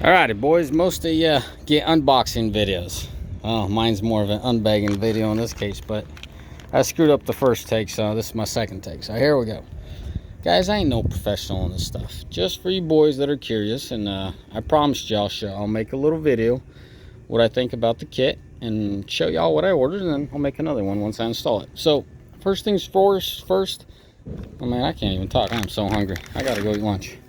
Alrighty, boys, most of you get unboxing videos. Oh, mine's more of an unbagging video in this case, but I screwed up the first take, so this is my second take. So here we go. Guys, I ain't no professional on this stuff. Just for you boys that are curious, and I promised y'all I'll make a little video what I think about the kit and show y'all what I ordered, and then I'll make another one once I install it. So first things first. Oh man, I can't even talk. I'm so hungry. I gotta go eat lunch.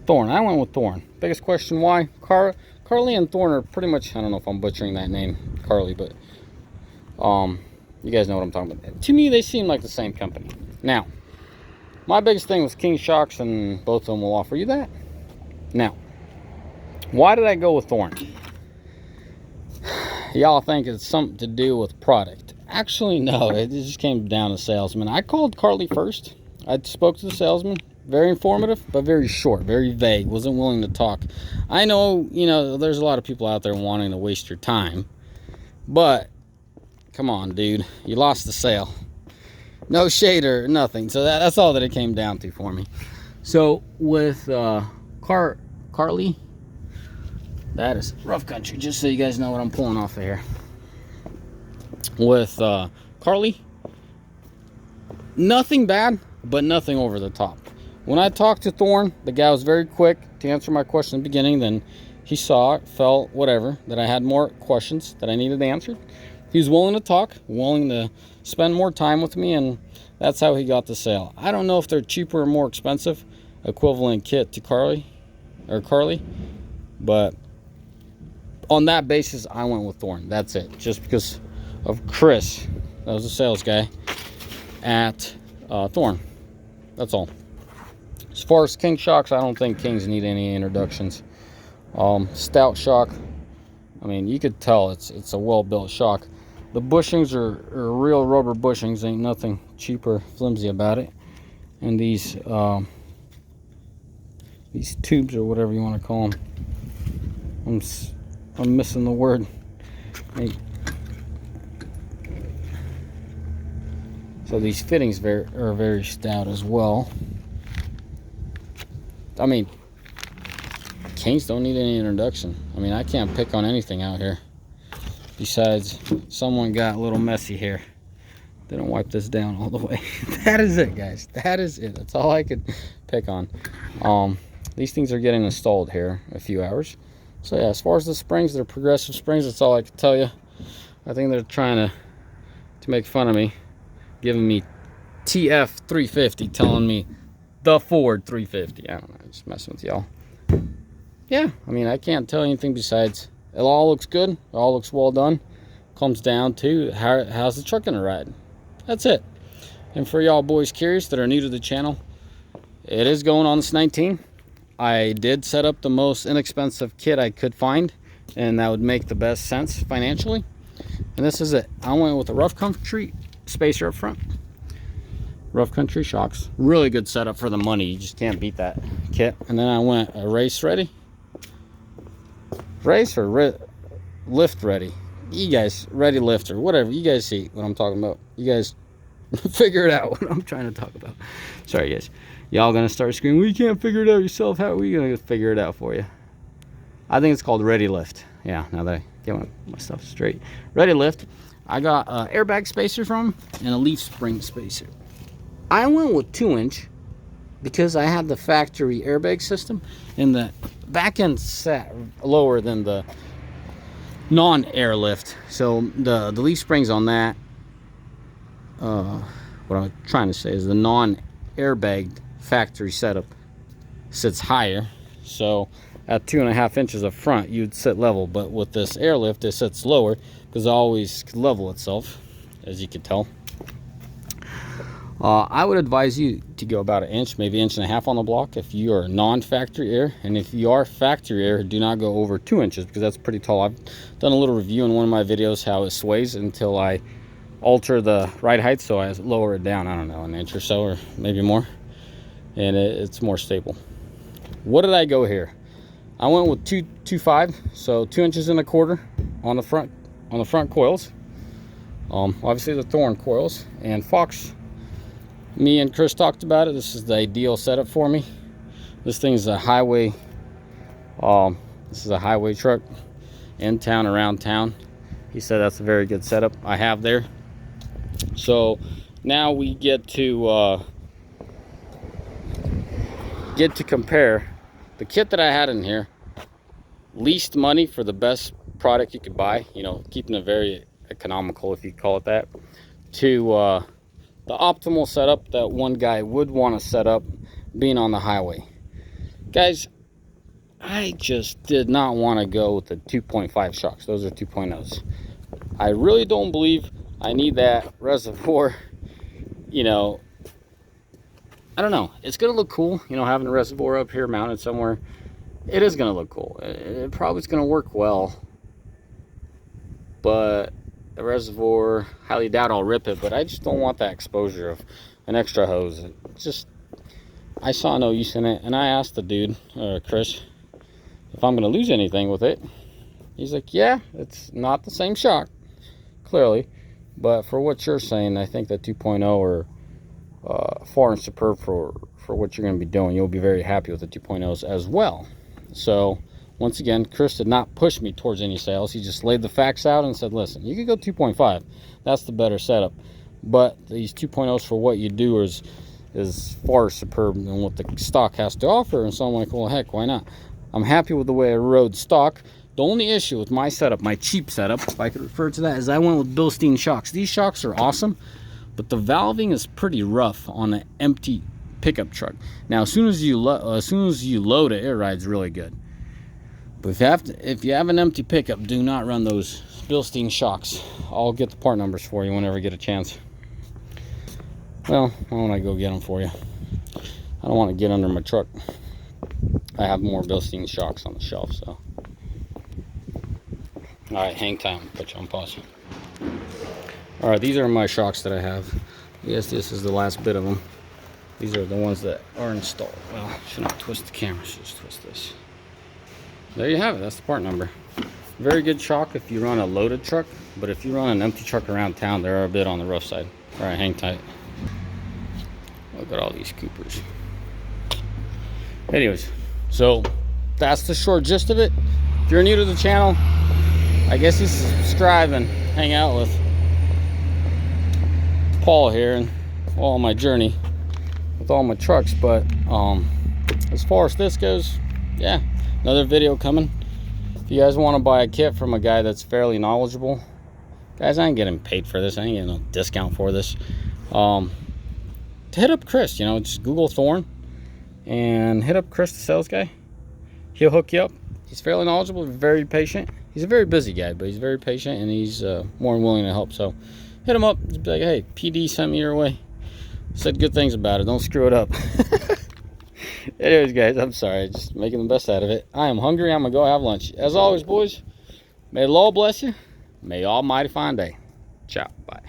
Thuren. I went with Thuren. Biggest question, why? Carly and Thuren are pretty much, I don't know if I'm butchering that name, Carly, but you guys know what I'm talking about. To me, they seem like the same company. Now, my biggest thing was King Shocks, and both of them will offer you that. Now, why did I go with Thuren? Y'all think it's something to do with product. Actually, no, it just came down to salesman. I called Carly first. I spoke to the salesman. Very informative, but very short, very vague. Wasn't willing to talk. I know, there's a lot of people out there wanting to waste your time. But, come on, dude. You lost the sale. No shade or nothing. So that's all that it came down to for me. So, with Carly, that is rough country. Just so you guys know what I'm pulling off of here. With Carly, nothing bad, but nothing over the top. When I talked to Thuren, the guy was very quick to answer my question in the beginning. Then he saw it, felt whatever, that I had more questions that I needed answered. He was willing to talk, willing to spend more time with me, and that's how he got the sale. I don't know if they're cheaper or more expensive, equivalent kit to Carly, but on that basis, I went with Thuren. That's it. Just because of Chris, that was the sales guy at Thuren. That's all. As far as King Shocks, I don't think Kings need any introductions. Stout shock. I mean, you could tell it's a well-built shock. The bushings are real rubber bushings. Ain't nothing cheap or flimsy about it. And these tubes, or whatever you want to call them. I'm missing the word. So these fittings are very stout as well. I mean, Kings don't need any introduction. I mean, I can't pick on anything out here. Besides, someone got a little messy here. Didn't wipe this down all the way. That is it, guys. That is it. That's all I could pick on. These things are getting installed here in a few hours. So yeah, as far as the springs, they're progressive springs. That's all I can tell you. I think they're trying to make fun of me, giving me TF 350, telling me the Ford 350. I don't know, just messing with y'all. Yeah, I mean, I can't tell you anything besides it all looks good. It all looks well done. Comes down to how's the truck gonna ride. That's it. And for y'all boys curious that are new to the channel, it is going on this 19. I did set up the most inexpensive kit I could find, and that would make the best sense financially. And this is it. I went with a rough country spacer up front. Rough country shocks. Really good setup for the money. You just can't beat that kit. And then I went a race ready. Race or lift ready. You guys, ready lift or whatever. You guys see what I'm talking about. You guys figure it out what I'm trying to talk about. Sorry, guys. Y'all gonna start screaming, we can't figure it out yourself. How are we gonna figure it out for you? I think it's called ready lift. Yeah, now that I get my stuff straight. Ready lift. I got an airbag spacer from them and a leaf spring spacer. I went with 2-inch because I had the factory airbag system, and the back end sat lower than the non-air lift. So the leaf springs on that, what I'm trying to say is the non-airbag factory setup sits higher. So at 2.5 inches up front, you'd sit level, but with this airlift, it sits lower because it always level itself, as you can tell. I would advise you to go about 1 inch, maybe 1.5 inches on the block if you are non-factory air. And if you are factory air, do not go over 2 inches because that's pretty tall. I've done a little review in one of my videos how it sways until I alter the ride height, so I lower it down, I don't know, 1 inch or so, or maybe more, and it's more stable. What did I go here? I went with 2.25, so 2.25 inches on the front coils. Obviously the Thuren coils, and Fox. Me and Chris talked about it. This is the ideal setup for me. This thing is a highway This is a highway truck, in town, around town. He said that's a very good setup I have there. So now we get to compare the kit that I had in here. Least money for the best product you could buy, you know, keeping it very economical, if you call it that, to the optimal setup that one guy would want to set up being on the highway. Guys, I just did not want to go with the 2.5 shocks. Those are 2.0s. I really don't believe I need that reservoir. You know, I don't know. It's going to look cool, you know, having a reservoir up here mounted somewhere. It is going to look cool. It probably is going to work well. But the reservoir, highly doubt I'll rip it, but I just don't want that exposure of an extra hose. It just, I saw no use in it, and I asked the dude, Chris, if I'm going to lose anything with it. He's like, yeah, it's not the same shock, clearly, but for what you're saying, I think that 2.0 are far and superb for what you're going to be doing. You'll be very happy with the 2.0s as well. So once again, Chris did not push me towards any sales. He just laid the facts out and said, listen, you could go 2.5. That's the better setup. But these 2.0s for what you do is far superb than what the stock has to offer. And so I'm like, well, heck, why not? I'm happy with the way I rode stock. The only issue with my setup, my cheap setup, if I could refer to that, is I went with Bilstein shocks. These shocks are awesome, but the valving is pretty rough on an empty pickup truck. Now, as soon as you load it, it rides really good. But if you have an empty pickup, do not run those Bilstein shocks. I'll get the part numbers for you whenever I get a chance. Well, why don't I go get them for you? I don't want to get under my truck. I have more Bilstein shocks on the shelf, so. All right, hang tight. Put you on pause. All right, these are my shocks that I have. Yes, this is the last bit of them. These are the ones that are installed. Well, I should not twist the camera. Should just twist this. There you have it. That's the part number. Very good shock if you run a loaded truck, but if you run an empty truck around town, they're a bit on the rough side. All right, hang tight. Look at all these Coopers. Anyways, so that's the short gist of it. If you're new to the channel, I guess you subscribe and hang out with Paul here and all my journey with all my trucks. But as far as this goes, yeah, another video coming. If you guys want to buy a kit from a guy that's fairly knowledgeable, guys, I ain't getting paid for this. I ain't getting no discount for this. To hit up Chris, you know, just Google Thuren and hit up Chris, the sales guy. He'll hook you up. He's fairly knowledgeable, very patient. He's a very busy guy, but he's very patient, and he's more than willing to help. So hit him up. Just be like, hey, PD sent me your way. Said good things about it. Don't screw it up. Anyways, guys, I'm sorry. Just making the best out of it. I am hungry. I'm going to go have lunch. As always, boys, may the Lord bless you. May Almighty find day. Ciao. Bye.